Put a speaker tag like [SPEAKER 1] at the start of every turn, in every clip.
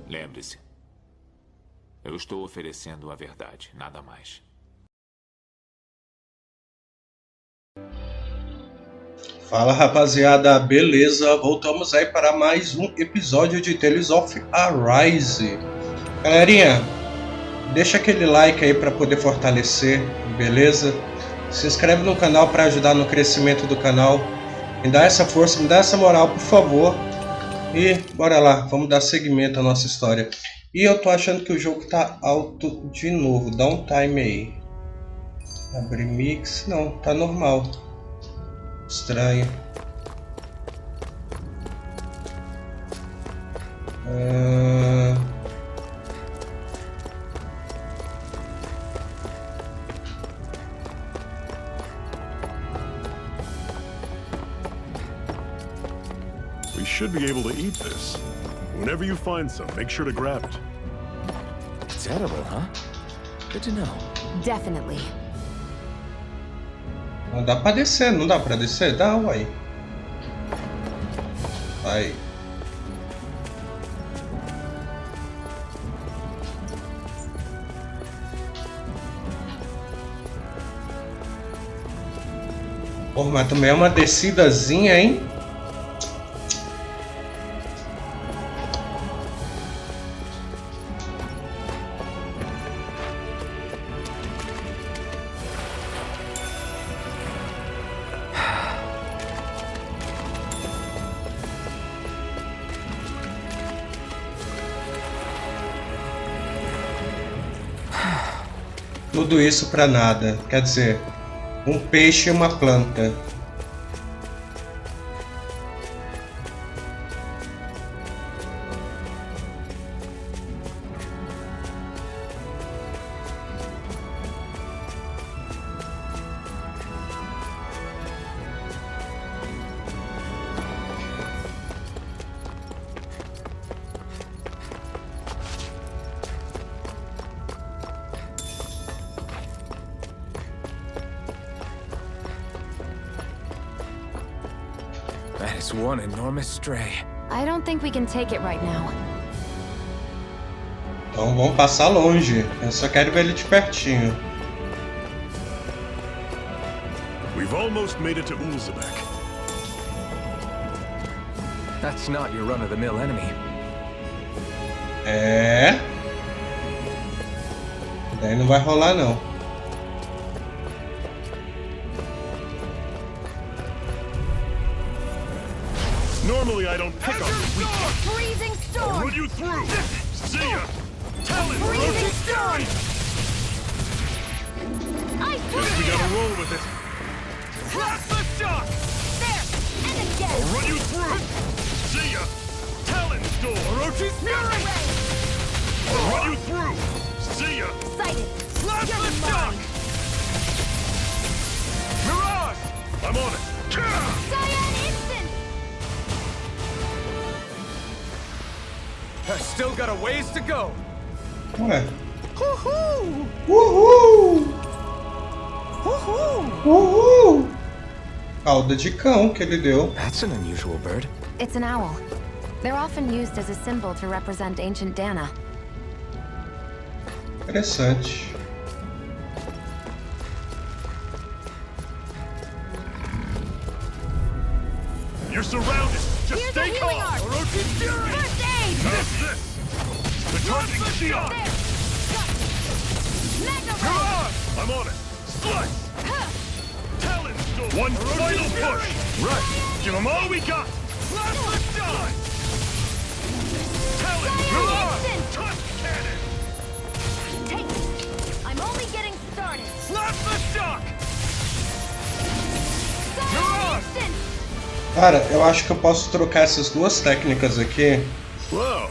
[SPEAKER 1] Lembre-se, eu estou oferecendo a verdade, nada mais.
[SPEAKER 2] Fala rapaziada, beleza? Voltamos aí para mais um episódio de Tales of Arise. Galerinha, deixa aquele like aí para poder fortalecer, beleza? Se inscreve no canal para ajudar no crescimento do canal. Me dá essa força, me dá essa moral, por favor. E bora lá, vamos dar seguimento à nossa história. E eu tô achando que o jogo tá alto de novo, dá um time aí. Abrir mix, não, tá normal. Estranho.
[SPEAKER 3] We should be able to eat this. Whenever you find some, make sure to grab it.
[SPEAKER 4] It's edible, huh? Good to know.
[SPEAKER 5] Definitely.
[SPEAKER 2] Não dá pra descer, não dá pra descer? Dá, uai. Vai. Pô, mas também é uma descidazinha, hein? Tudo isso pra nada, quer dizer, um peixe e uma planta.
[SPEAKER 4] That is one enormous stray.
[SPEAKER 5] I don't think we can take it right now.
[SPEAKER 2] Então vamos passar longe. Eu só quero ver ele de pertinho.
[SPEAKER 3] We've almost made it to Ulzebek.
[SPEAKER 4] That's not your run-of-the-mill enemy.
[SPEAKER 2] É. Daí não vai rolar não.
[SPEAKER 3] Normally I don't pick on weak.
[SPEAKER 5] Freezing
[SPEAKER 3] I'll
[SPEAKER 5] storm!
[SPEAKER 3] run you through. See ya. Talon,
[SPEAKER 5] Freezing storm!
[SPEAKER 3] Guess we gotta roll with it.
[SPEAKER 5] Plasma shock! There! And again!
[SPEAKER 3] I'll run you through. See ya. Talon door. Orochi's fury. I'll run you through. See ya.
[SPEAKER 5] Sighted!
[SPEAKER 3] Plasma shock. Mirage. I'm on it.
[SPEAKER 5] Cyan instant!
[SPEAKER 4] I've still got a ways to go.
[SPEAKER 2] Ué.
[SPEAKER 4] Woohoo!
[SPEAKER 2] Uhul!
[SPEAKER 4] Woohoo!
[SPEAKER 2] Uhul! Cauda de cão que ele deu.
[SPEAKER 4] That's an unusual bird.
[SPEAKER 5] It's an owl. They're often used as a symbol to represent ancient Dana.
[SPEAKER 2] Interessante.
[SPEAKER 3] You're surrounded. Just
[SPEAKER 5] Here's
[SPEAKER 3] stay
[SPEAKER 5] a healing
[SPEAKER 3] calm.
[SPEAKER 5] arc.
[SPEAKER 3] Orochi's fury.
[SPEAKER 5] First aid!
[SPEAKER 3] How's this? The targeting Shion.
[SPEAKER 5] There! Mega ray!
[SPEAKER 3] Mirage. I'm on it. Slice. Talon door. One final push. Right. Give them all we got. Plasma shot. Talon. Mirage.
[SPEAKER 5] instant.
[SPEAKER 3] Touch cannon.
[SPEAKER 5] Take it! I'm only getting started!
[SPEAKER 3] Plasma shock.
[SPEAKER 5] Cyan
[SPEAKER 3] Mirage.
[SPEAKER 5] instant!
[SPEAKER 2] Cara, eu acho que eu posso trocar essas duas técnicas aqui.
[SPEAKER 3] Whoa.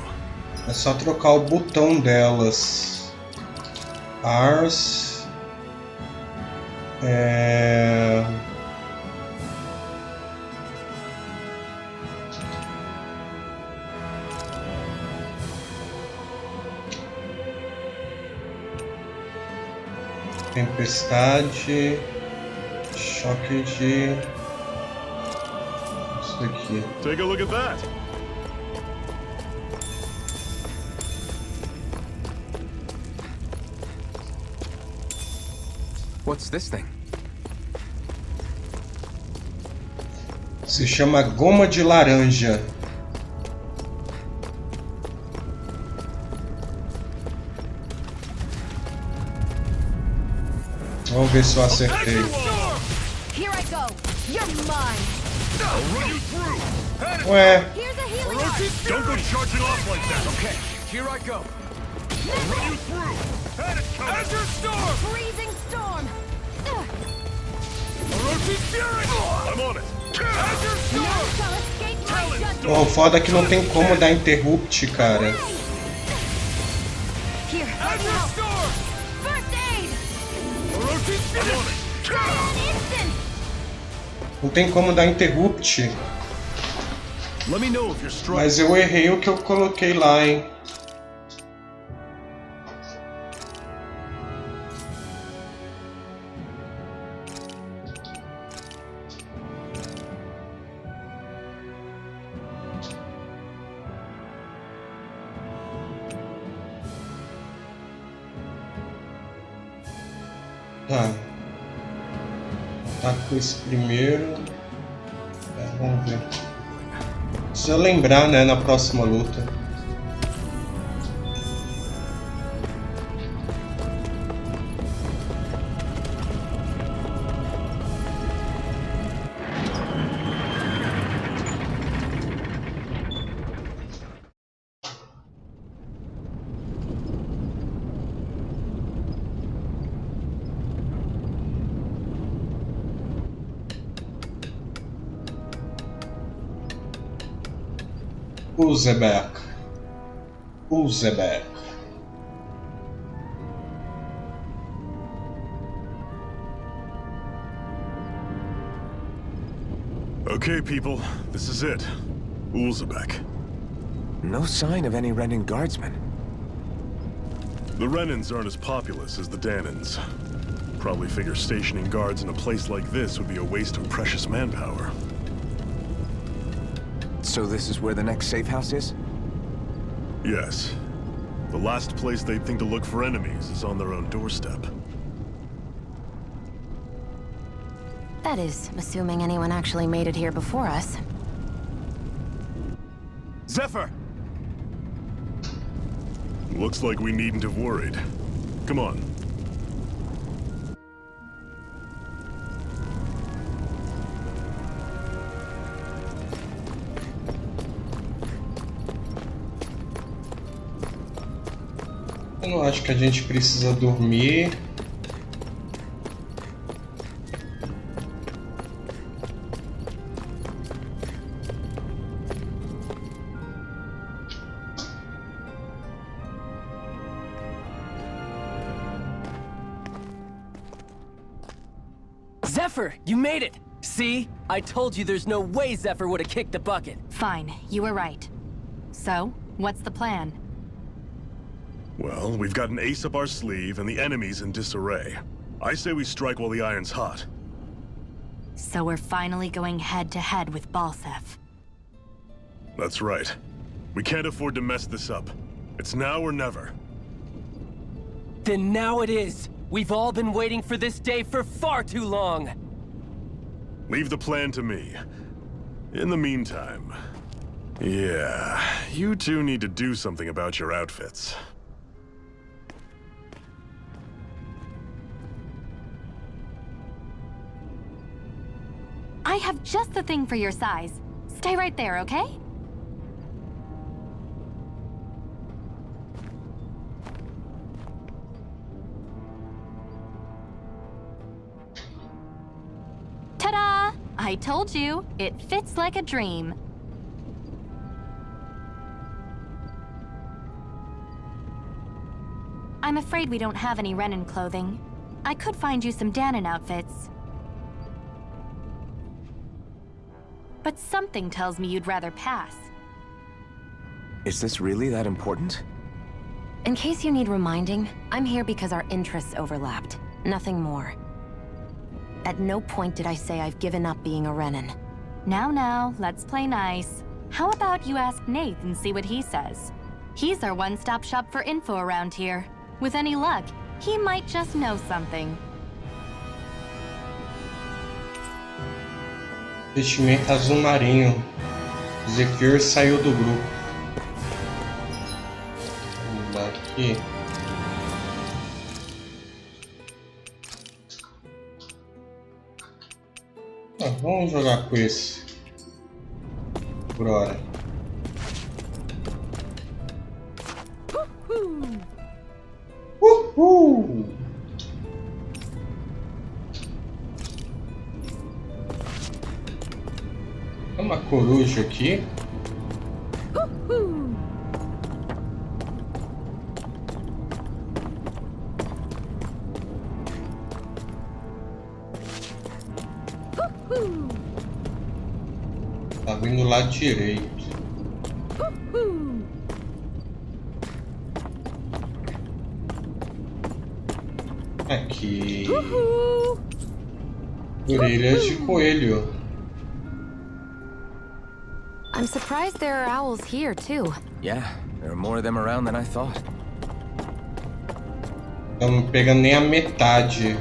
[SPEAKER 2] É só trocar o botão delas. Ars. Tempestade. Choque de... Isso aqui.
[SPEAKER 3] Take a look at that.
[SPEAKER 4] What's this thing?
[SPEAKER 2] Se chama goma de laranja. Vamos ver se eu acertei.
[SPEAKER 5] Here I go. You're mine.
[SPEAKER 3] I'll run you through.
[SPEAKER 2] Ué,
[SPEAKER 5] Here's a healing art.
[SPEAKER 3] Don't go charging off like that.
[SPEAKER 4] Okay, here I go.
[SPEAKER 3] I'll run you through. Had it coming. Azure Storm.
[SPEAKER 5] Freezing storm.
[SPEAKER 3] Orochi Fury. I'm on it. Azure
[SPEAKER 5] None
[SPEAKER 3] Storm.
[SPEAKER 5] shall escape my
[SPEAKER 3] Talon
[SPEAKER 5] judgment.
[SPEAKER 2] oh, o foda é que não tem como dar interrupt, cara.
[SPEAKER 5] Here, let me
[SPEAKER 3] Azure
[SPEAKER 5] help.
[SPEAKER 3] Storm.
[SPEAKER 5] First aid.
[SPEAKER 3] Orochi Fury. I'm on it.
[SPEAKER 5] An instant.
[SPEAKER 2] Não tem como dar interrupt.
[SPEAKER 3] Let me know if you're struck.
[SPEAKER 2] Mas eu errei o que eu coloquei lá, hein. Tá. Tá com esse primeiro. Vamos ver. Precisa lembrar, né, na próxima luta. Ulzebek. Ulzebek.
[SPEAKER 3] Okay, people, this is it. Ulzebek.
[SPEAKER 4] No sign of any Renin guardsmen.
[SPEAKER 3] The Renins aren't as populous as the Danins. Probably figure stationing guards in a place like this would be a waste of precious manpower.
[SPEAKER 4] So this is where the next safe house is?
[SPEAKER 3] Yes. The last place they'd think to look for enemies is on their own doorstep.
[SPEAKER 5] That is, assuming anyone actually made it here before us.
[SPEAKER 3] Zephyr! Looks like we needn't have worried. Come on.
[SPEAKER 2] Eu não acho que a gente precisa dormir.
[SPEAKER 6] Zephyr, you made it! See? I told you there's no way Zephyr would have kicked the bucket.
[SPEAKER 5] Fine, you were right. So, what's the plan?
[SPEAKER 3] Well, we've got an ace up our sleeve and the enemy's in disarray. I say we strike while the iron's hot.
[SPEAKER 5] So we're finally going head-to-head with Balsef.
[SPEAKER 3] That's right. We can't afford to mess this up. It's now or never.
[SPEAKER 6] Then now it is! We've all been waiting for this day for far too long!
[SPEAKER 3] Leave the plan to me. In the meantime... yeah, you two need to do something about your outfits.
[SPEAKER 5] I have just the thing for your size. Stay right there, okay? Ta-da! I told you, it fits like a dream. I'm afraid we don't have any Renin clothing. I could find you some Danon outfits. But something tells me you'd rather pass.
[SPEAKER 4] Is this really that important?
[SPEAKER 5] In case you need reminding, I'm here because our interests overlapped. Nothing more. At no point did I say I've given up being a Renin. Now, let's play nice. How about you ask Nath and see what he says? He's our one-stop shop for info around here. With any luck, he might just know something.
[SPEAKER 2] Vestimenta azul marinho. Zekir saiu do grupo. Vamos dar aqui. Vamos jogar com esse. Por hora. Uhul! Tem uma coruja aqui. Tá vindo do lado direito. Aqui. Orelhas de coelho.
[SPEAKER 5] I'm surprised there are owls here, too.
[SPEAKER 4] Yeah, there are more of them around than I thought.
[SPEAKER 2] Não pegando nem a metade.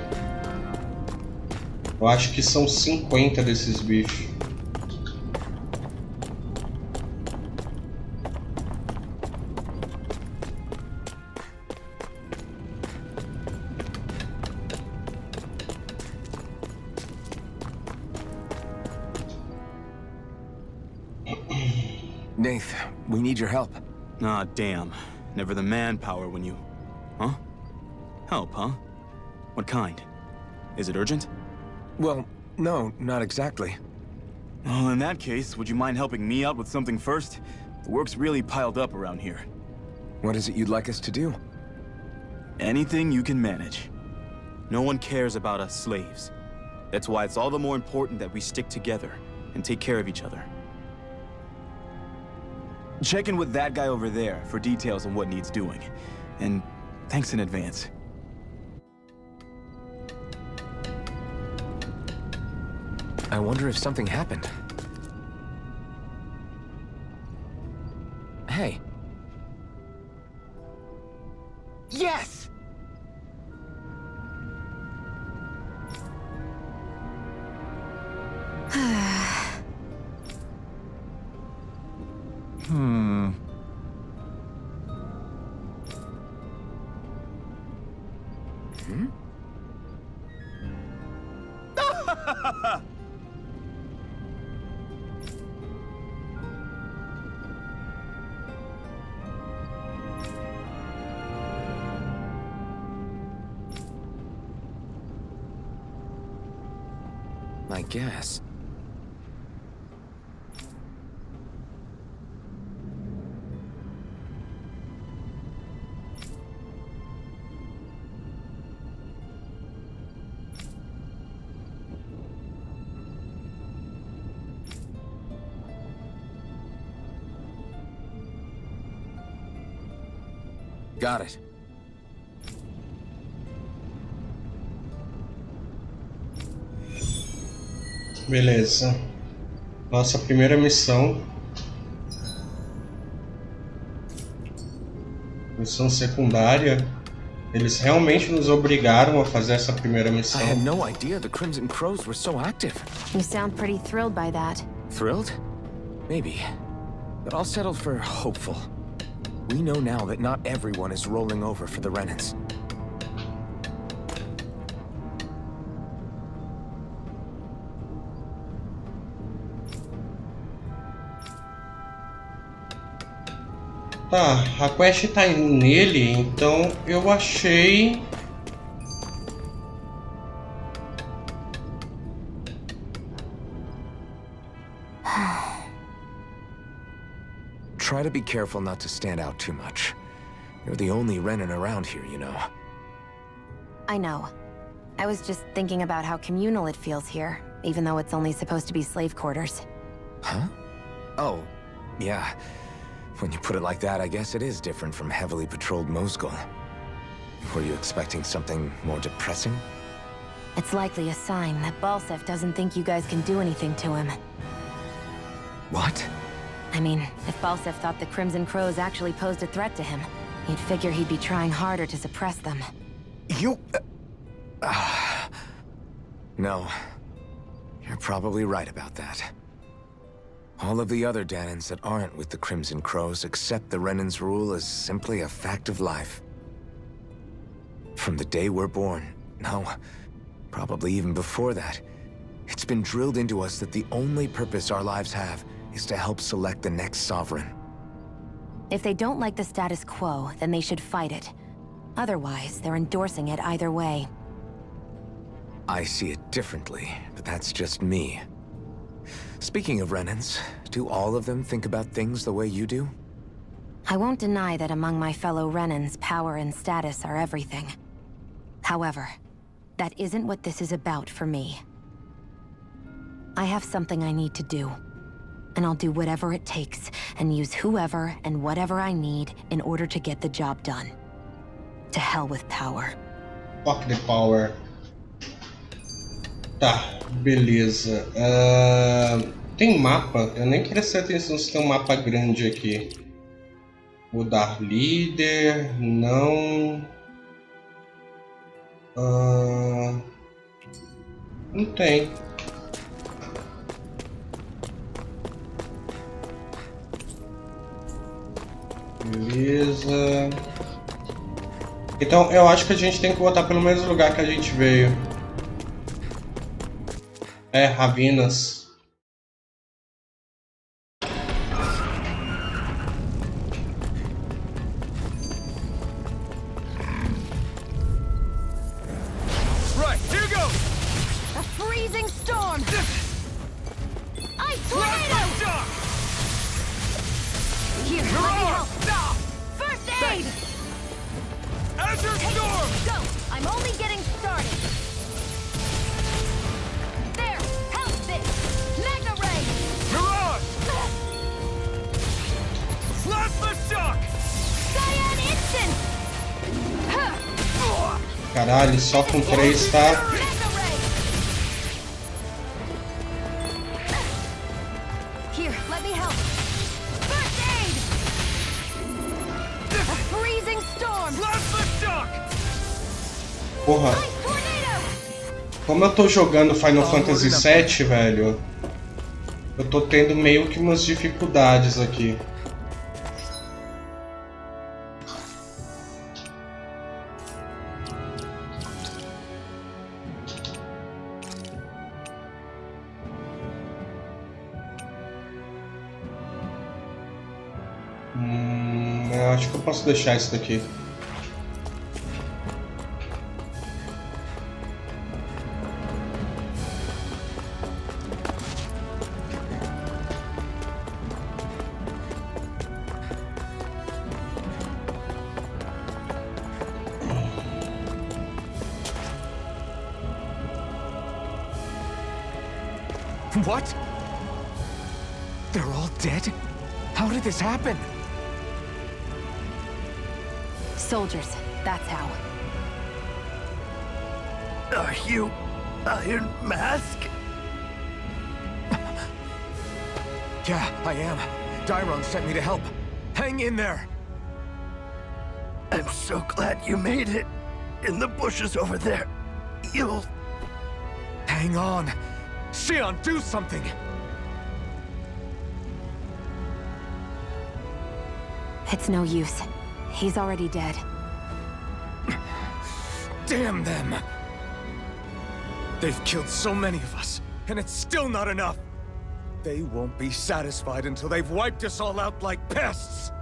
[SPEAKER 2] Eu acho que são 50 desses bichos.
[SPEAKER 4] Nath, we need your help.
[SPEAKER 7] Ah, damn. Never the manpower when you... Huh? Help, huh? What kind? Is it urgent?
[SPEAKER 4] Well, no, not exactly.
[SPEAKER 7] Well, in that case, would you mind helping me out with something first? The work's really piled up around here.
[SPEAKER 4] What is it you'd like us to do?
[SPEAKER 7] Anything you can manage. No one cares about us slaves. That's why it's all the more important that we stick together and take care of each other. Check in with that guy over there for details on what needs doing. And thanks in advance.
[SPEAKER 4] I wonder if something happened. Hey. Yes! Hmm. I guess. Got it.
[SPEAKER 2] Beleza. Nossa primeira missão. Missão secundária. Eles realmente nos obrigaram a fazer essa primeira missão.
[SPEAKER 4] I had no idea the Crimson Crows were so active.
[SPEAKER 5] You sound pretty thrilled by that.
[SPEAKER 4] Thrilled? Maybe. But I'll settle for hopeful. We know now that not everyone is rolling over for the Renans.
[SPEAKER 2] Tá, a quest tá indo nele, então eu achei...
[SPEAKER 4] Try to be careful not to stand out too much. You're the only Renan around here, you know.
[SPEAKER 5] I know. I was just thinking about how communal it feels here, even though it's only supposed to be slave quarters.
[SPEAKER 4] Huh? Oh, yeah. When you put it like that, I guess it is different from heavily patrolled Moscow. Were you expecting something more depressing?
[SPEAKER 5] It's likely a sign that Balsef doesn't think you guys can do anything to him.
[SPEAKER 4] What?
[SPEAKER 5] I mean, if Balsef thought the Crimson Crows actually posed a threat to him, you'd figure he'd be trying harder to suppress them.
[SPEAKER 4] You... No. You're You're probably right about that. All of the other Danans that aren't with the Crimson Crows accept the Renan's rule as simply a fact of life. From the day we're born, no, probably even before that, it's been drilled into us that the only purpose our lives have is to help select the next sovereign.
[SPEAKER 5] If they don't like the status quo, then they should fight it. Otherwise, they're endorsing it either way.
[SPEAKER 4] I see it differently, but that's just me. Speaking of Renans, do all of them think about things the way you do?
[SPEAKER 5] I won't deny that among my fellow Renans, power and status are everything. However, that isn't what this is about for me. I have something I need to do, and I'll do whatever it takes and use whoever and whatever I need in order to get the job done. To hell with power.
[SPEAKER 2] Fuck the power. Tá, beleza. Tem mapa? Eu nem prestei atenção se tem um mapa grande aqui. Mudar líder, não. Não tem. Beleza. Então eu acho que a gente tem que voltar pelo mesmo lugar que a gente veio. É, Ravinas.
[SPEAKER 6] Right, here goes!
[SPEAKER 5] A freezing storm! Ice tornado! Here, let me help! First aid!
[SPEAKER 6] Azure Storm!
[SPEAKER 5] Go! I'm only getting started! There! Help this! Mega Ray!
[SPEAKER 6] Mirage! Plasma Shock!
[SPEAKER 5] Cyan Instant!
[SPEAKER 2] Caralho, só com 3, tá?
[SPEAKER 5] Mega Ray! Here, let me help! First aid! A freezing storm!
[SPEAKER 6] Plasma Shock!
[SPEAKER 2] Porra.
[SPEAKER 5] Ice tornado!
[SPEAKER 2] Como eu tô jogando Final Fantasy VII, velho, eu tô tendo meio que umas dificuldades aqui. Eu acho que eu posso deixar isso daqui.
[SPEAKER 4] What? They're all dead? How did this happen?
[SPEAKER 5] Soldiers, that's how.
[SPEAKER 8] Are you Iron Mask?
[SPEAKER 4] Yeah, I am. Dairon sent me to help. Hang in there!
[SPEAKER 8] I'm so glad you made it. In the bushes over there. You'll...
[SPEAKER 4] Hang on! Xion, do something!
[SPEAKER 5] It's no use. He's already dead.
[SPEAKER 4] Damn them! They've killed so many of us, and it's still not enough! They won't be satisfied until they've wiped us all out like pests!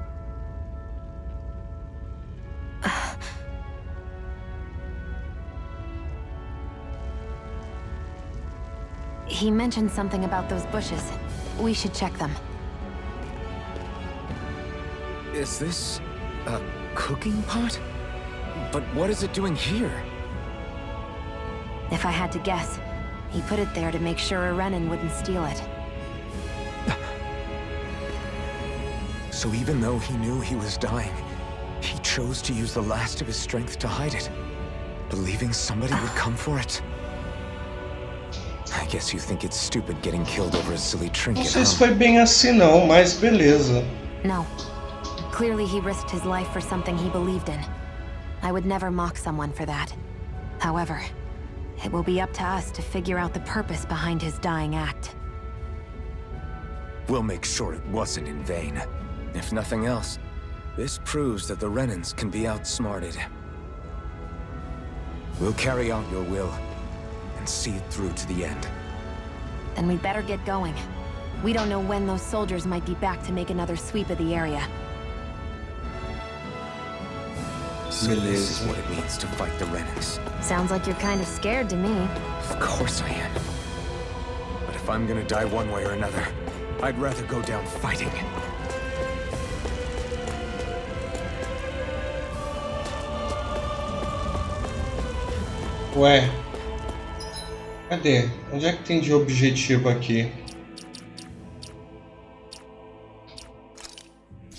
[SPEAKER 5] He mentioned something about those bushes. We should check them.
[SPEAKER 4] Is this a cooking pot? But what is it doing here?
[SPEAKER 5] If I had to guess, he put it there to make sure a Renan wouldn't steal it.
[SPEAKER 4] So even though he knew he was dying, he chose to use the last of his strength to hide it, believing somebody would come for it. I guess you think it's stupid getting killed over a silly trinket,
[SPEAKER 2] Não sei se foi bem assim não, mas beleza.
[SPEAKER 5] No. Clearly he risked his life for something he believed in. I would never mock someone for that. However, It will be up to us to figure out the purpose behind his dying act.
[SPEAKER 4] We'll make sure it wasn't in vain. If nothing else, this proves that the Renans can be outsmarted. We'll carry out your will and see it through to the end.
[SPEAKER 5] Then we'd better get going. We don't know when those soldiers might be back to make another sweep of the area.
[SPEAKER 4] So this is what it means to fight the Renans.
[SPEAKER 5] Sounds like you're kind of scared to me.
[SPEAKER 4] Of course I am. But if I'm gonna die one way or another, I'd rather go down fighting.
[SPEAKER 2] Ué. Cadê? Onde é que tem de objetivo aqui?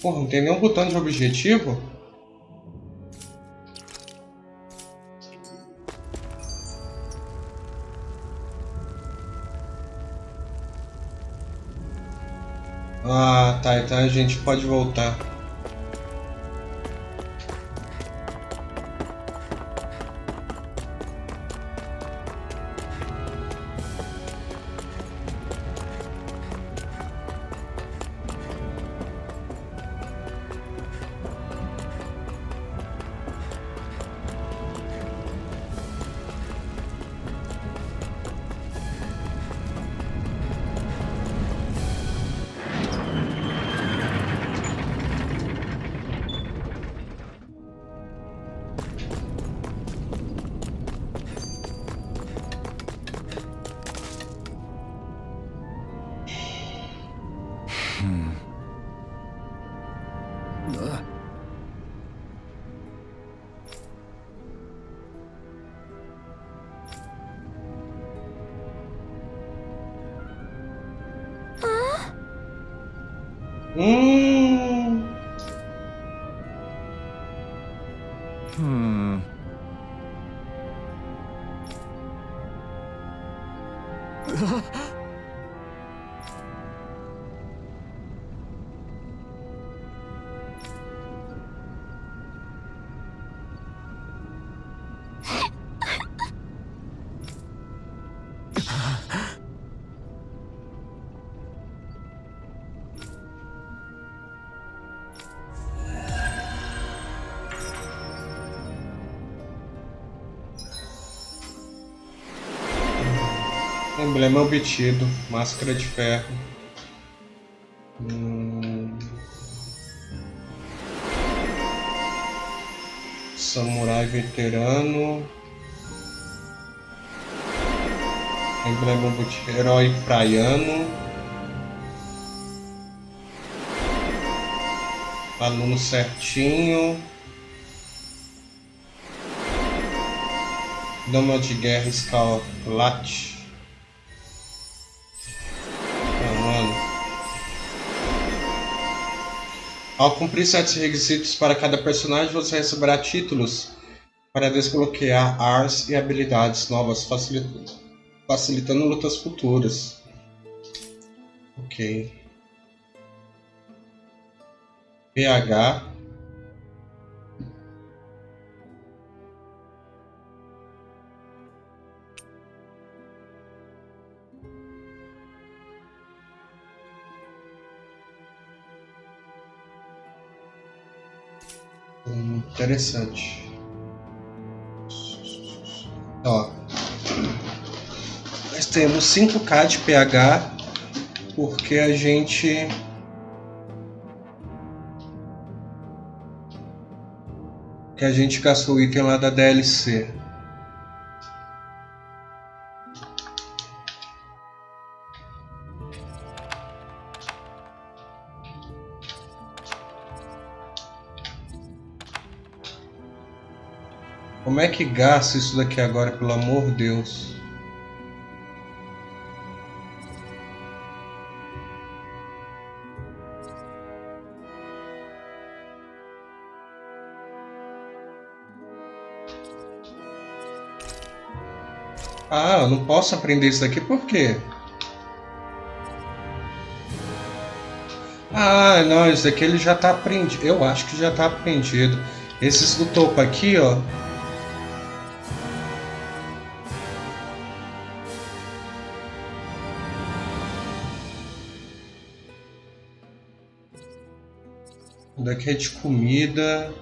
[SPEAKER 2] Porra, não tem nenhum botão de objetivo? Ah, tá. Então a gente pode voltar. Emblema obtido, máscara de ferro. Samurai veterano. Emblema obtido, herói praiano. Aluno certinho. Dama de guerra escarlate. Ao cumprir certos requisitos para cada personagem, você receberá títulos para desbloquear armas e habilidades novas, facilitando lutas futuras. Ok. PH. Interessante. Ó, nós temos 5k de pH porque a gente gastou o item lá da DLC. Como é que gasta isso daqui agora, pelo amor de Deus? Ah, eu não posso aprender isso daqui por quê? Ah, não, isso daqui ele já tá aprendido. Eu acho que já tá aprendido. Esses do topo aqui, ó. Daqui é de comida.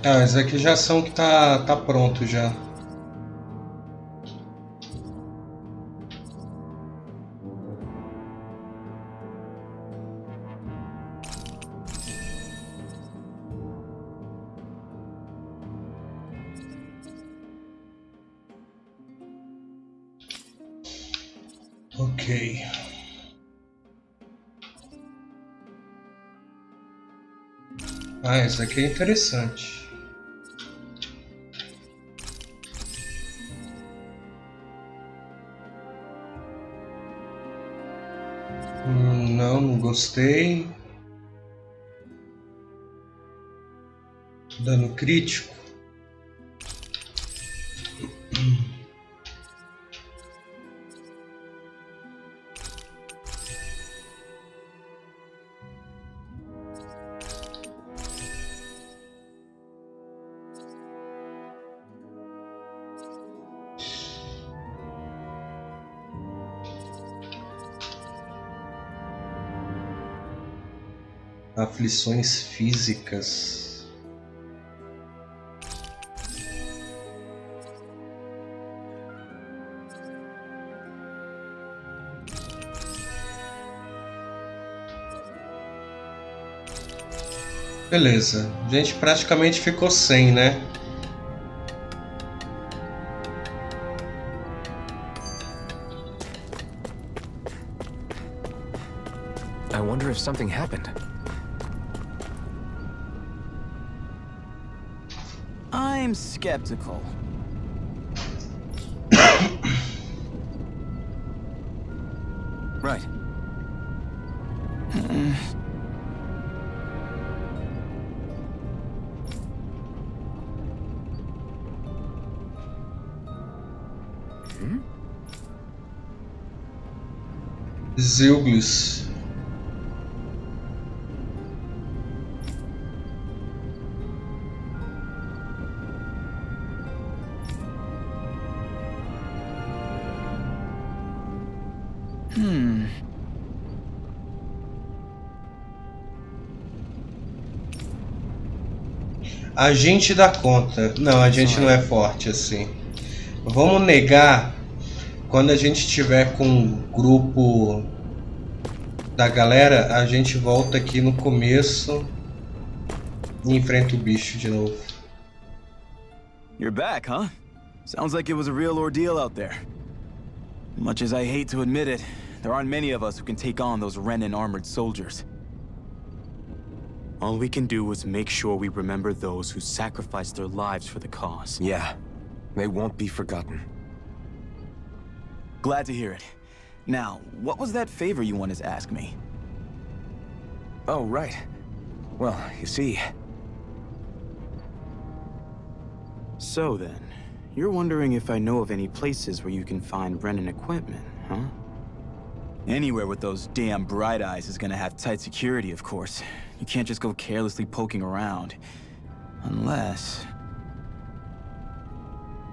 [SPEAKER 2] Ah, esse aqui já são que tá pronto já. Ok. Ah, esse aqui é interessante. Não gostei. Dano crítico. Aflições físicas. Beleza, a gente praticamente ficou sem, né?
[SPEAKER 4] I wonder if something happened.
[SPEAKER 7] I'm skeptical.
[SPEAKER 4] Right.
[SPEAKER 2] Zeuglis. A gente dá conta. Não, a gente não é forte assim. Vamos negar quando a gente tiver com um grupo da galera, a gente volta aqui no começo e enfrenta o bicho de novo.
[SPEAKER 7] You're back, huh? Sounds like it was a real ordeal out there. Much as I hate to admit it, there aren't many of us who can take on those Renin armored soldiers. All we can do is make sure we remember those who sacrificed their lives for the cause.
[SPEAKER 4] Yeah, they won't be forgotten.
[SPEAKER 7] Glad to hear it. Now, what was that favor you wanted to ask me?
[SPEAKER 4] Oh, right. Well, you see...
[SPEAKER 7] So then, you're wondering if I know of any places where you can find Renin equipment, huh? Anywhere with those damn bright eyes is gonna have tight security, of course. You can't just go carelessly poking around. Unless...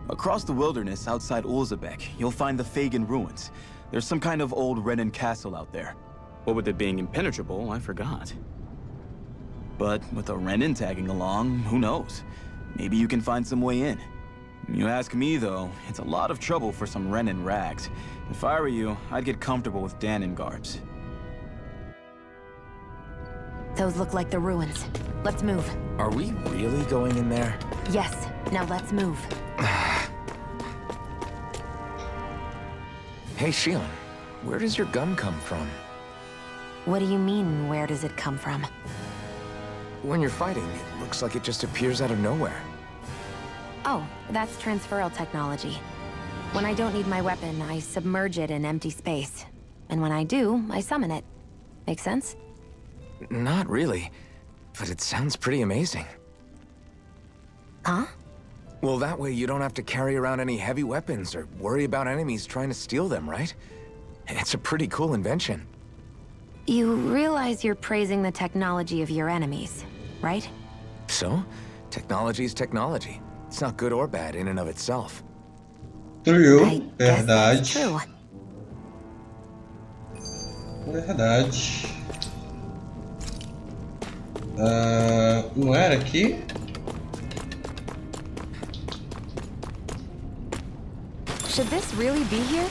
[SPEAKER 7] Across the wilderness outside Ulzebek, you'll find the Fagan ruins. There's some kind of old Renin castle out there. What with it being impenetrable, I forgot. But with a Renin tagging along, who knows? Maybe you can find some way in. You ask me, though, it's a lot of trouble for some Renin rags. If I were you, I'd get comfortable with Danin garbs.
[SPEAKER 5] Those look like the ruins. Let's move.
[SPEAKER 4] Are we really going in there?
[SPEAKER 5] Yes. Now let's move.
[SPEAKER 4] Hey, Shion, where does your gun come from?
[SPEAKER 5] What do you mean, where does it come from?
[SPEAKER 4] When you're fighting, it looks like it just appears out of nowhere.
[SPEAKER 5] Oh, that's transferal technology. When I don't need my weapon, I submerge it in empty space. And when I do, I summon it. Make sense?
[SPEAKER 4] Not really, but it sounds pretty amazing.
[SPEAKER 5] Huh?
[SPEAKER 4] Well, that way you don't have to carry around any heavy weapons or worry about enemies trying to steal them, right? It's a pretty cool invention.
[SPEAKER 5] You realize you're praising the technology of your enemies, right?
[SPEAKER 4] So, technology is technology. It's not good or bad in and of itself.
[SPEAKER 2] True,
[SPEAKER 5] I guess that's
[SPEAKER 2] verdade.
[SPEAKER 5] true.
[SPEAKER 2] Verdade. Não era aqui?
[SPEAKER 5] Should this really be here?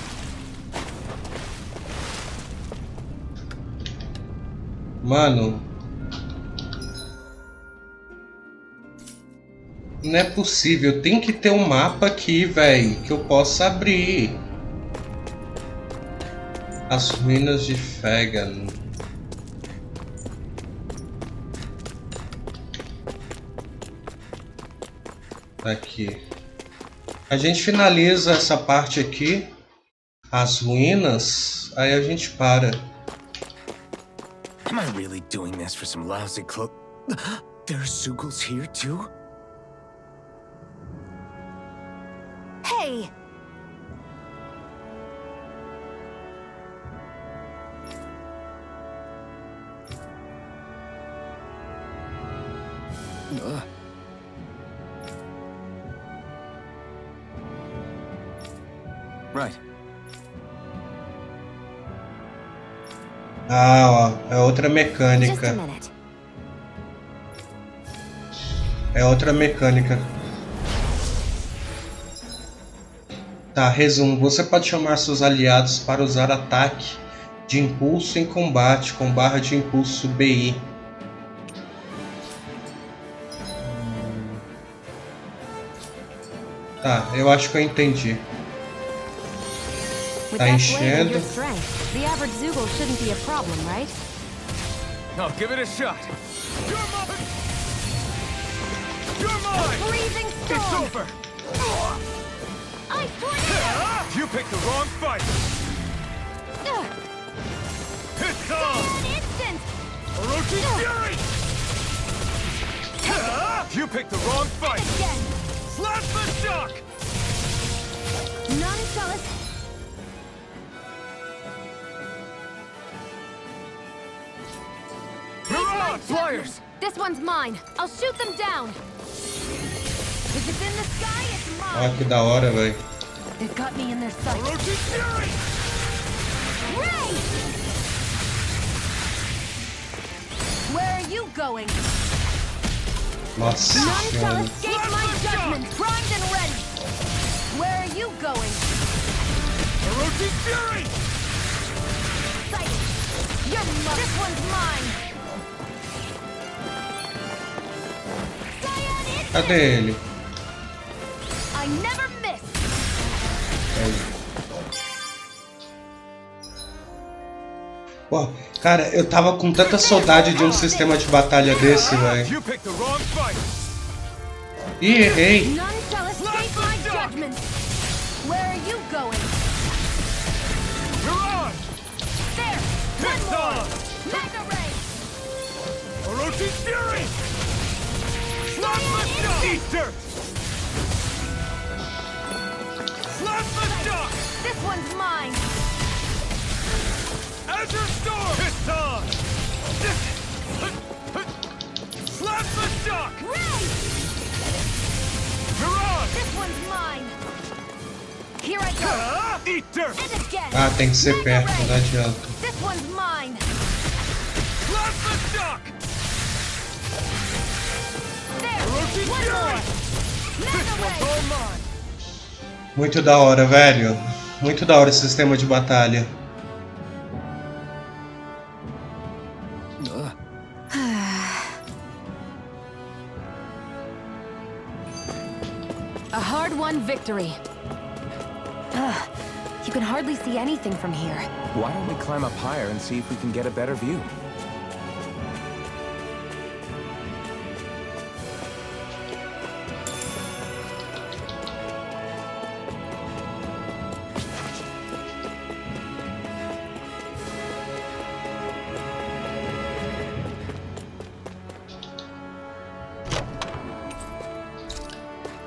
[SPEAKER 2] Mano. Não é possível. Tem que ter um mapa aqui, velho, que eu possa abrir. As ruínas de Fegan. Aqui. A gente finaliza essa parte aqui, as ruínas, aí a gente para.
[SPEAKER 4] Am I really doing this for some lousy clo- There are Sugals here too?
[SPEAKER 5] Hey!
[SPEAKER 4] Right.
[SPEAKER 2] Ah, ó, é outra
[SPEAKER 5] Just a
[SPEAKER 2] mecânica.
[SPEAKER 5] minute.
[SPEAKER 2] É outra mecânica. Tá, resumo. Você pode chamar seus aliados para usar ataque de impulso em combate com barra de impulso BI. Tá, eu acho que eu entendi.
[SPEAKER 5] With
[SPEAKER 2] Tá
[SPEAKER 5] that blade and
[SPEAKER 2] enchendo.
[SPEAKER 5] your strength, the average Zoogle shouldn't be a problem, right?
[SPEAKER 4] I'll give it a shot.
[SPEAKER 3] You're mine! You're mine!
[SPEAKER 5] Freezing
[SPEAKER 3] It's
[SPEAKER 5] storm!
[SPEAKER 3] over!
[SPEAKER 5] Ice tornado!
[SPEAKER 3] You picked the wrong fight!
[SPEAKER 5] Ugh.
[SPEAKER 3] It's on!
[SPEAKER 5] An instant!
[SPEAKER 3] Orochi Fury! You picked the wrong fight!
[SPEAKER 5] Again!
[SPEAKER 3] Slash the shock!
[SPEAKER 5] Non-Celis!
[SPEAKER 3] Mirage!
[SPEAKER 5] Flyers! This one's mine. I'll shoot them down. If it's in the sky, it's
[SPEAKER 2] Olha
[SPEAKER 5] mine.
[SPEAKER 2] que da hora, velho.
[SPEAKER 5] They've got me in their sights.
[SPEAKER 3] Orochi Fury!
[SPEAKER 5] Ray! Where are you going?
[SPEAKER 2] Nossa
[SPEAKER 5] None shall
[SPEAKER 2] senhora.
[SPEAKER 5] escape my judgment. Primed and ready. Where are you going?
[SPEAKER 3] Orochi Fury!
[SPEAKER 5] Sighted. You're this one's mine. Cyan is
[SPEAKER 2] Cadê ele?
[SPEAKER 5] I never miss.
[SPEAKER 2] Pô, cara, eu tava com tanta saudade de um sistema de batalha desse, velho.
[SPEAKER 3] You picked the wrong fight!
[SPEAKER 2] Ih, errei.
[SPEAKER 5] None shall escape my judgment. Where are you going?
[SPEAKER 3] Mirage!
[SPEAKER 5] There. One
[SPEAKER 3] It's
[SPEAKER 5] more.
[SPEAKER 3] on!
[SPEAKER 5] Mega ray.
[SPEAKER 3] Orochi Fury! Slap the shock! Eat dirt! Slap the shock!
[SPEAKER 5] This one's mine.
[SPEAKER 3] Azure Storm! It's on! Slap the shock!
[SPEAKER 5] Ray.
[SPEAKER 3] Mirage!
[SPEAKER 5] This one's mine. Here I go.
[SPEAKER 3] Eat dirt!
[SPEAKER 5] And again.
[SPEAKER 2] Ah, tem que ser perto, não adianta.
[SPEAKER 5] This one's mine.
[SPEAKER 3] Slap the shock!
[SPEAKER 5] There.
[SPEAKER 3] Orochi
[SPEAKER 5] One more.
[SPEAKER 3] Fury!
[SPEAKER 5] Mega ray.
[SPEAKER 3] All mine!
[SPEAKER 2] Muito da hora, velho. Muito da hora esse sistema de batalha.
[SPEAKER 5] A hard-won victory. Ugh, you can hardly see anything from here.
[SPEAKER 4] Why don't we climb up higher and see if we can get a better view?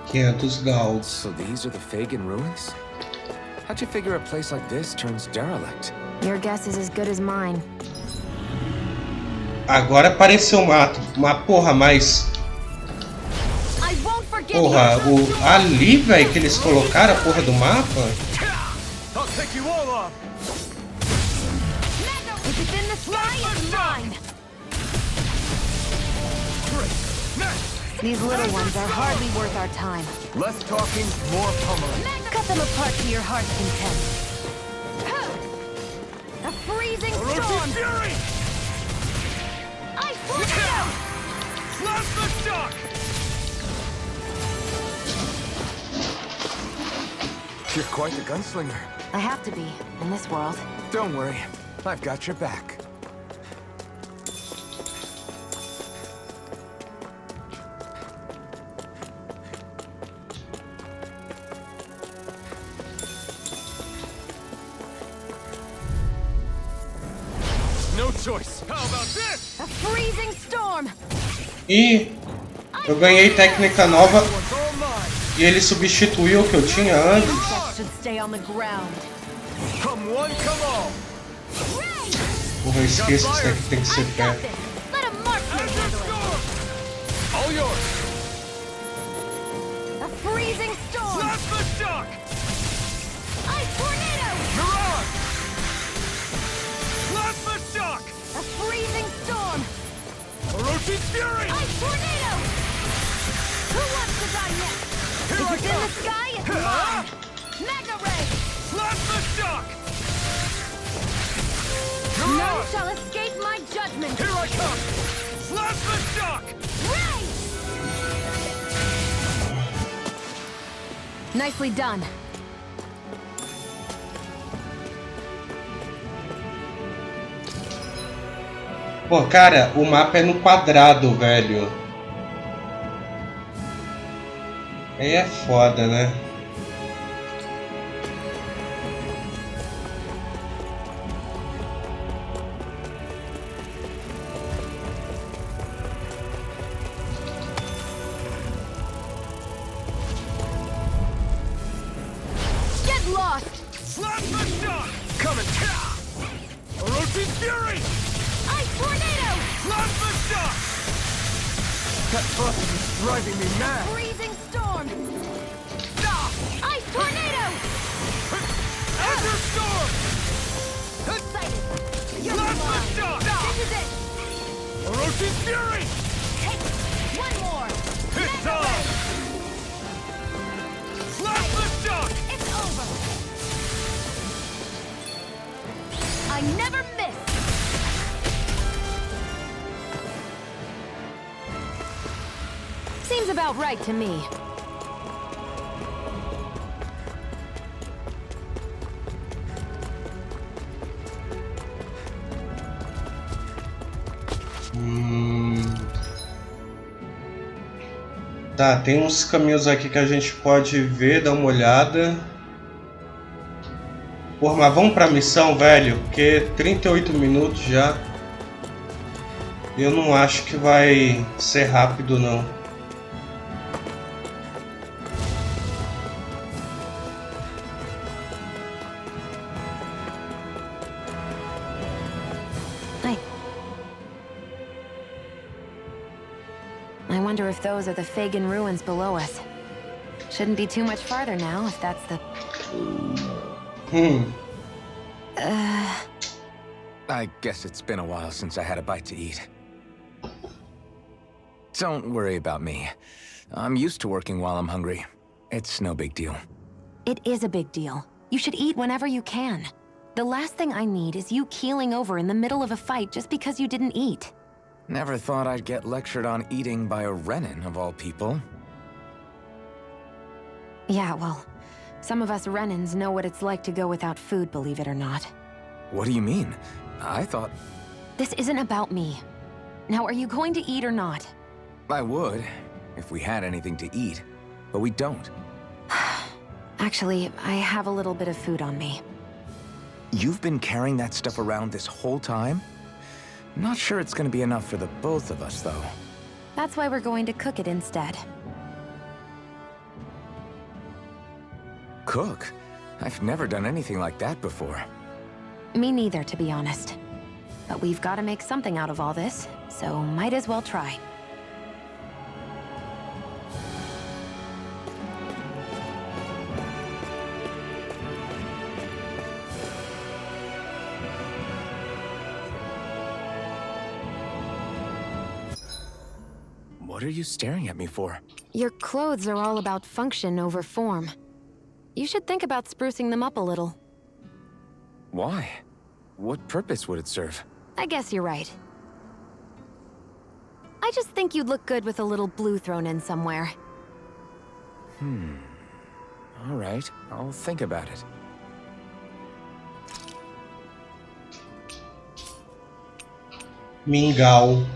[SPEAKER 2] $500.
[SPEAKER 4] So these are the Fagin ruins? How'd you figure a place like this turns derelict?
[SPEAKER 5] Your guess is as good as mine.
[SPEAKER 2] Agora apareceu um mato. Uma porra, mas... Porra, ali, velho, que eles colocaram a porra do mapa.
[SPEAKER 5] These little ones are hardly worth our time.
[SPEAKER 8] Less talking, more pummeling.
[SPEAKER 5] Cut them apart to your heart's content. A freezing storm! Ice tornado!
[SPEAKER 8] Slash the shock!
[SPEAKER 4] You're quite the gunslinger.
[SPEAKER 5] I have to be, in this world.
[SPEAKER 4] Don't worry, I've got your back.
[SPEAKER 8] No choice. How about this?
[SPEAKER 5] A freezing storm!
[SPEAKER 2] E eu ganhei técnica nova e ele substituiu o que eu tinha antes.
[SPEAKER 5] Should stay on the ground.
[SPEAKER 8] Come one, come all.
[SPEAKER 2] Porra, eu esqueço que isso aqui tem que ser pé.
[SPEAKER 5] Let a marksman handle it.
[SPEAKER 8] All yours.
[SPEAKER 5] A freezing storm!
[SPEAKER 8] Slash the shock.
[SPEAKER 5] Ice tornado!
[SPEAKER 8] You're on. Slash the shock.
[SPEAKER 5] A freezing storm!
[SPEAKER 8] Orochi Fury.
[SPEAKER 5] Ice tornado! Who wants to die next? If it's in the sky, it's mine! Mega ray!
[SPEAKER 8] Slash the shock.
[SPEAKER 5] None shall escape my judgment!
[SPEAKER 8] Here I come. Slash the shock.
[SPEAKER 5] Ray! Nicely done.
[SPEAKER 2] Pô, cara, o mapa é no quadrado, velho. Aí é foda, né?
[SPEAKER 5] Get lost!
[SPEAKER 8] Slash the shock. Coming. Orochi Fury.
[SPEAKER 5] Ice tornado!
[SPEAKER 8] Slash the shock.
[SPEAKER 6] That button is driving me mad.
[SPEAKER 5] Freezing storm! Ice tornado!
[SPEAKER 8] Azure storm.
[SPEAKER 5] Excited! You're
[SPEAKER 8] Slash the
[SPEAKER 5] mine!
[SPEAKER 8] shock.
[SPEAKER 5] This is it!
[SPEAKER 8] Orochi Fury.
[SPEAKER 5] Take it! One more!
[SPEAKER 8] It's
[SPEAKER 5] Mega
[SPEAKER 8] on.
[SPEAKER 5] ray!
[SPEAKER 8] Slash the shock.
[SPEAKER 5] It's over! I never miss! Seems about right to me.
[SPEAKER 2] Tá, tem uns caminhos aqui que a gente pode ver, dar uma olhada. Porra, mas vamos pra missão, velho, porque 38 minutos já. Eu não acho que vai ser rápido, não.
[SPEAKER 5] I wonder if those are the Fagin ruins below us. Shouldn't be too much farther now, if that's the...
[SPEAKER 4] I guess it's been a while since I had a bite to eat. Don't worry about me. I'm used to working while I'm hungry. It's no big deal.
[SPEAKER 5] It is a big deal. You should eat whenever you can. The last thing I need is you keeling over in the middle of a fight just because you didn't eat.
[SPEAKER 4] Never thought I'd get lectured on eating by a Renin, of all people.
[SPEAKER 5] Yeah, well, some of us Renins know what it's like to go without food, believe it or not.
[SPEAKER 4] What do you mean? I thought...
[SPEAKER 5] This isn't about me. Now, are you going to eat or not?
[SPEAKER 4] I would, if we had anything to eat, but we don't.
[SPEAKER 5] Actually, I have a little bit of food on me.
[SPEAKER 4] You've been carrying that stuff around this whole time? Not sure it's gonna be enough for the both of us, though.
[SPEAKER 5] That's why we're going to cook it instead.
[SPEAKER 4] Cook? I've never done anything like that before.
[SPEAKER 5] Me neither, to be honest. But we've got to make something out of all this, so might as well try.
[SPEAKER 4] What are you staring at me for?
[SPEAKER 5] Your clothes are all about function over form. You should think about sprucing them up a little.
[SPEAKER 4] Why? What purpose would it serve?
[SPEAKER 5] I guess you're right. I just think you'd look good with a little blue thrown in somewhere.
[SPEAKER 4] All right, I'll think about it.
[SPEAKER 2] Mingau.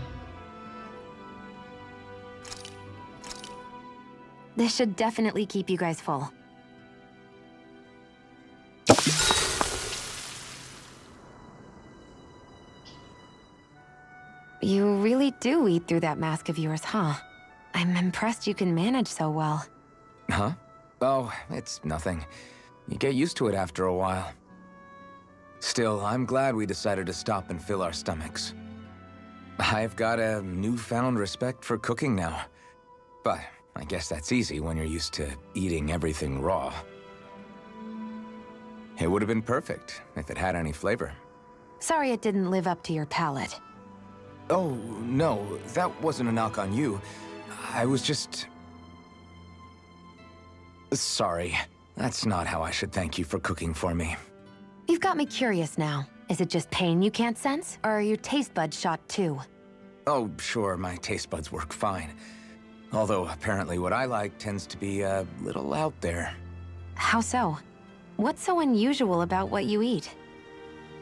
[SPEAKER 5] This should definitely keep you guys full. You really do eat through that mask of yours, huh? I'm impressed you can manage so well.
[SPEAKER 4] Huh? Oh, it's nothing. You get used to it after a while. Still, I'm glad we decided to stop and fill our stomachs. I've got a newfound respect for cooking now. But I guess that's easy when you're used to eating everything raw. It would have been perfect if it had any flavor.
[SPEAKER 5] Sorry it didn't live up to your palate.
[SPEAKER 4] Oh, no, that wasn't a knock on you. I was just... Sorry. That's not how I should thank you for cooking for me.
[SPEAKER 5] You've got me curious now. Is it just pain you can't sense, or are your taste buds shot too?
[SPEAKER 4] Oh, sure, my taste buds work fine. Although, apparently what I like tends to be a little out there.
[SPEAKER 5] How so? What's so unusual about what you eat?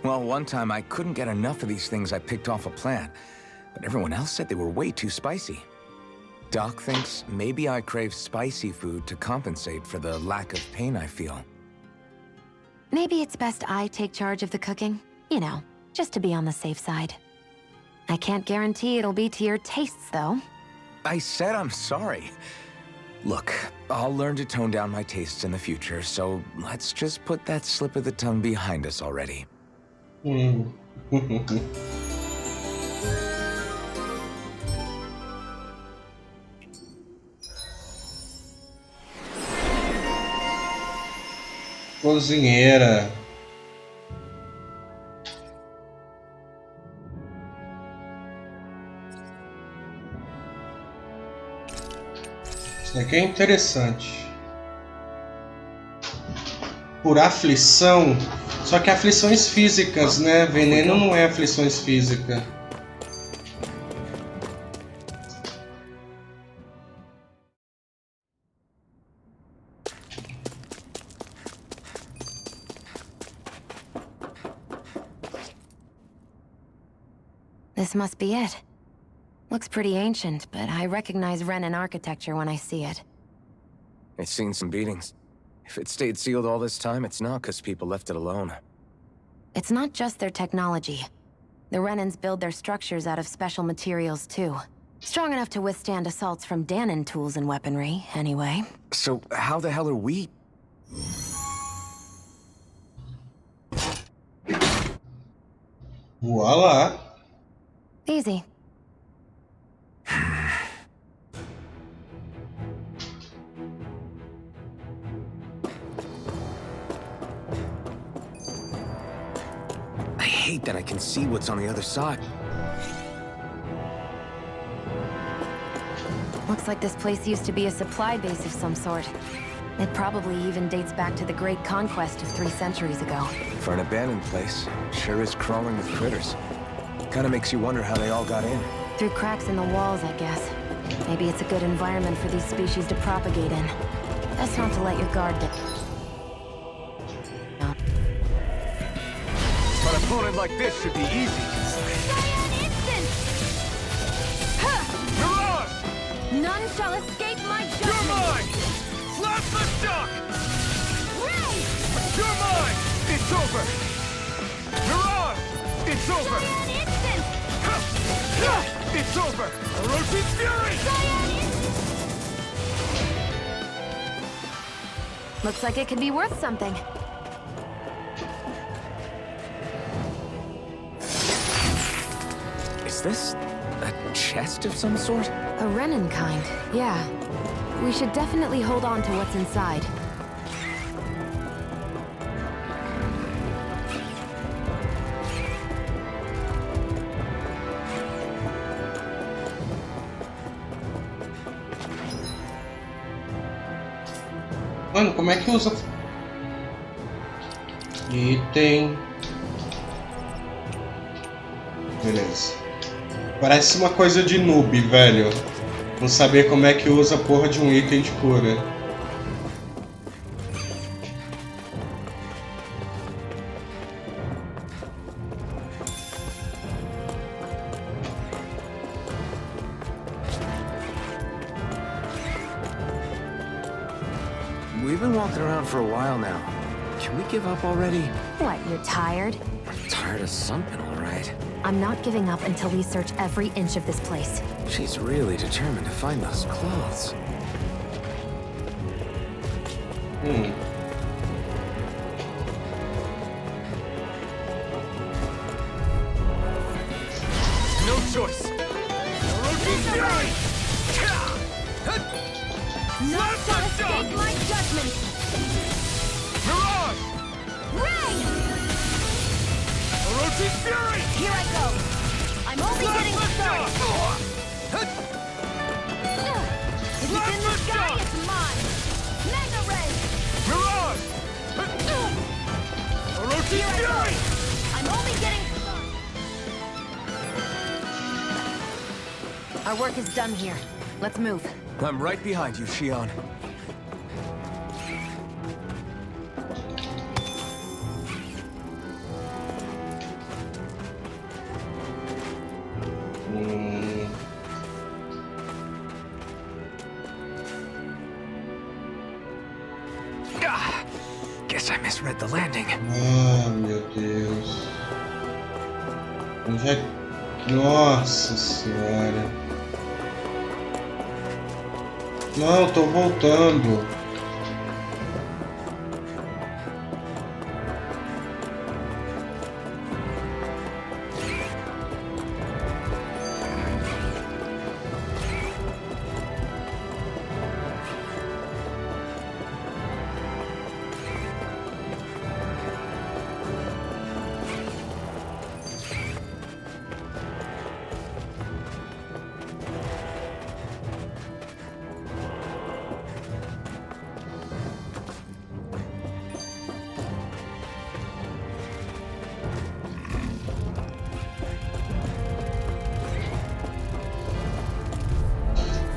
[SPEAKER 4] Well, one time I couldn't get enough of these things I picked off a plant, but everyone else said they were way too spicy. Doc thinks maybe I crave spicy food to compensate for the lack of pain I feel.
[SPEAKER 5] Maybe it's best I take charge of the cooking. You know, just to be on the safe side. I can't guarantee it'll be to your tastes, though.
[SPEAKER 4] I said I'm sorry. Look, I'll learn to tone down my tastes in the future, so let's just put that slip of the tongue behind us already.
[SPEAKER 2] Cozinheira. Isso aqui é interessante. Por aflição, só que aflições físicas, né? Veneno não é aflições físicas.
[SPEAKER 5] This must be it. Looks pretty ancient, but I recognize Renan architecture when I see it.
[SPEAKER 4] It's seen some beatings. If it stayed sealed all this time, it's not because people left it alone.
[SPEAKER 5] It's not just their technology. The Renans build their structures out of special materials, too. Strong enough to withstand assaults from Danon tools and weaponry, anyway.
[SPEAKER 4] So how the hell are we?
[SPEAKER 2] Voila!
[SPEAKER 5] Easy.
[SPEAKER 4] I hate that I can see what's on the other side.
[SPEAKER 5] Looks like this place used to be a supply base of some sort. It probably even dates back to the Great Conquest of 3 centuries ago.
[SPEAKER 4] For an abandoned place, sure is crawling with critters. Kinda makes you wonder how they all got in.
[SPEAKER 5] Through cracks in the walls, I guess. Maybe it's a good environment for these species to propagate in. Best not to let your guard down. No.
[SPEAKER 4] An opponent like this should be easy.
[SPEAKER 5] Mirage! None shall escape my judgment!
[SPEAKER 4] You're mine! Slap the duck! You're mine! It's over! Mirage! It's over! It's over! Orochi's fury!
[SPEAKER 5] Looks like it could be worth something.
[SPEAKER 4] this a chest of some sort?
[SPEAKER 5] A Renin kind, yeah. We should definitely hold on to what's inside.
[SPEAKER 2] Mano, como é que usa? Item. Beleza. Parece uma coisa de noob, velho. Não saber como é que usa a porra de um item de cura.
[SPEAKER 4] We've been walking around for a while now. Can we give up already?
[SPEAKER 5] What, you're tired?
[SPEAKER 4] I'm tired of something, all right.
[SPEAKER 5] I'm not giving up until we search every inch of this place.
[SPEAKER 4] She's really determined to find those clothes.
[SPEAKER 6] No choice.
[SPEAKER 5] Not to escape my judgment!
[SPEAKER 6] Mirage!
[SPEAKER 5] Ray!
[SPEAKER 6] Orochi Fury!
[SPEAKER 5] Here I go! I'm only getting started! If it's in the sky, it's mine! Mega Ray!
[SPEAKER 6] Mirage! Orochi
[SPEAKER 5] Here I go!
[SPEAKER 6] Fury!
[SPEAKER 5] I'm only getting started! Our work is done here. Let's move.
[SPEAKER 4] I'm right behind you, Shion. Guess I misread the landing.
[SPEAKER 2] Ah, meu Deus. Nossa senhora. Não, tô voltando.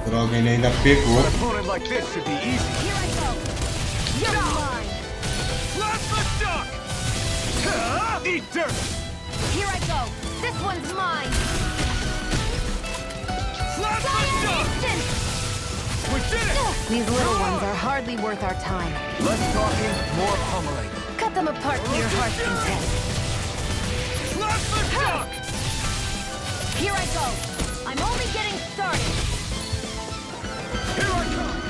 [SPEAKER 2] Droga, ele ainda pegou.
[SPEAKER 6] An opponent like this should be easy.
[SPEAKER 5] Here I go! You're mine!
[SPEAKER 6] Plasma shock! Eat dirt!
[SPEAKER 5] Here I go! This one's mine!
[SPEAKER 6] Plasma
[SPEAKER 5] Fire
[SPEAKER 6] shock!
[SPEAKER 5] instant!
[SPEAKER 6] We did it!
[SPEAKER 5] These little ones are hardly worth our time.
[SPEAKER 6] Less talking, more pummeling.
[SPEAKER 5] Cut them apart to your heart's content.
[SPEAKER 6] Plasma shock!
[SPEAKER 5] Here I go! I'm only getting started!
[SPEAKER 6] Here I come!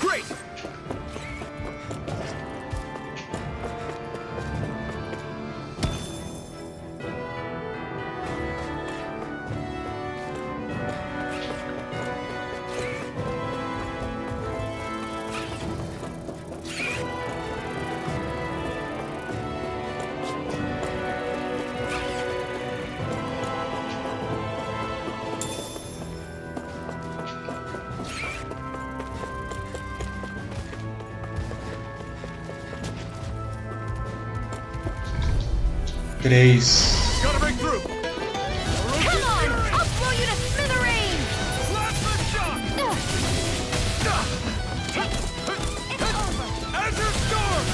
[SPEAKER 6] Great!
[SPEAKER 2] Três.
[SPEAKER 6] Gotta break through!
[SPEAKER 5] Come on! I'll blow you to smithereens!
[SPEAKER 6] Plasma shock!
[SPEAKER 5] It's over!
[SPEAKER 6] Azure storm!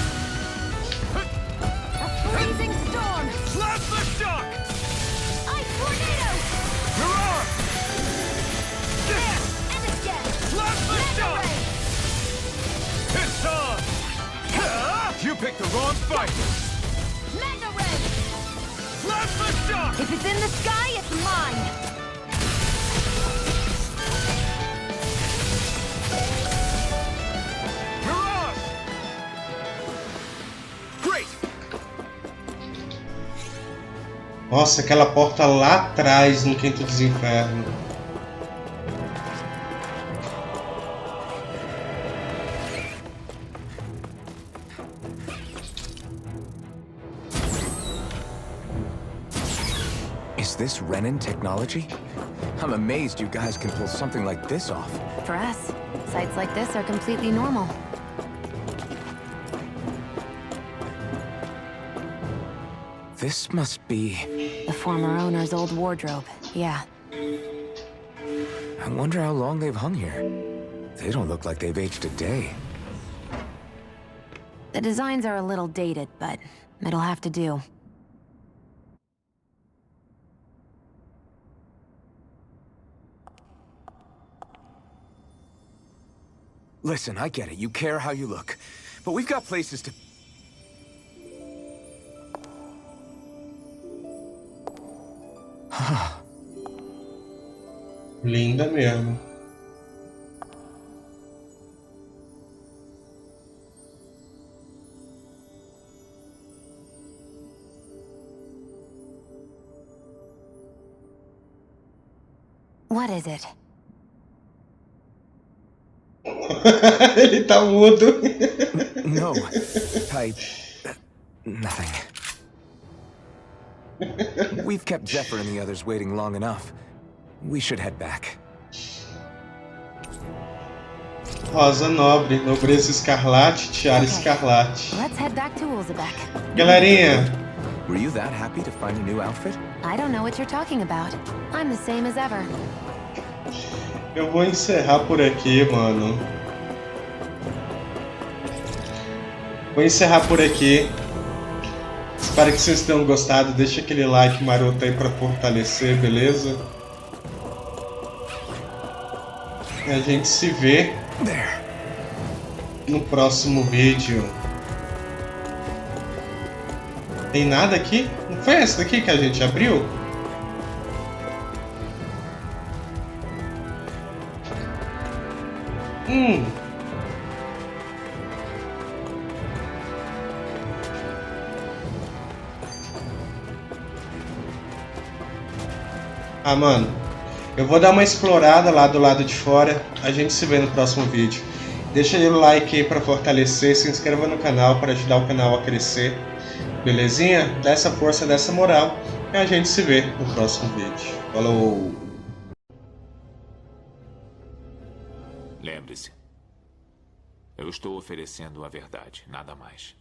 [SPEAKER 5] A freezing storm!
[SPEAKER 6] Plasma shock!
[SPEAKER 5] Ice tornado!
[SPEAKER 6] Mirage!
[SPEAKER 5] There! And again!
[SPEAKER 6] Plasma
[SPEAKER 5] Mega
[SPEAKER 6] shock!
[SPEAKER 5] ray!
[SPEAKER 6] It's on! You picked the wrong fight!
[SPEAKER 5] Mega ray!
[SPEAKER 6] Plasma shock!
[SPEAKER 5] If it's in the sky, it's mine!
[SPEAKER 6] Mirage! Great!
[SPEAKER 2] Nossa, aquela porta lá atrás no Quinto dos Infernos.
[SPEAKER 4] Is this Renin technology? I'm amazed you guys can pull something like this off.
[SPEAKER 5] For us, sites like this are completely normal.
[SPEAKER 4] This must be...
[SPEAKER 5] The former owner's old wardrobe, yeah.
[SPEAKER 4] I wonder how long they've hung here. They don't look like they've aged a day.
[SPEAKER 5] The designs are a little dated, but it'll have to do.
[SPEAKER 4] Listen, I get it. You care how you look. But we've got places to...
[SPEAKER 2] Linda mesmo.
[SPEAKER 5] What is it?
[SPEAKER 2] Ele tá mudo.
[SPEAKER 4] No, nothing. We've kept Zephyr and the others waiting long enough. We should head back.
[SPEAKER 2] Rosa nobre, nobreza escarlate, tiara escarlate.
[SPEAKER 5] Let's head back to Ulzebek.
[SPEAKER 2] Galerinha,
[SPEAKER 4] Were you that happy to find a new outfit?
[SPEAKER 5] I don't know what you're talking about. I'm the same as ever.
[SPEAKER 2] eu vou encerrar por aqui, mano. Vou encerrar por aqui. Espero que vocês tenham gostado. Deixa aquele like maroto aí pra fortalecer, beleza? E a gente se vê no próximo vídeo. Tem nada aqui? Não foi essa daqui que a gente abriu? Ah, mano, eu vou dar uma explorada lá do lado de fora. A gente se vê no próximo vídeo. Deixa aí o like aí pra fortalecer, se inscreva no canal para ajudar o canal a crescer. Belezinha? Dá essa força, dessa moral. E a gente se vê no próximo vídeo. Falou!
[SPEAKER 1] Lembre-se, eu estou oferecendo a verdade, nada mais.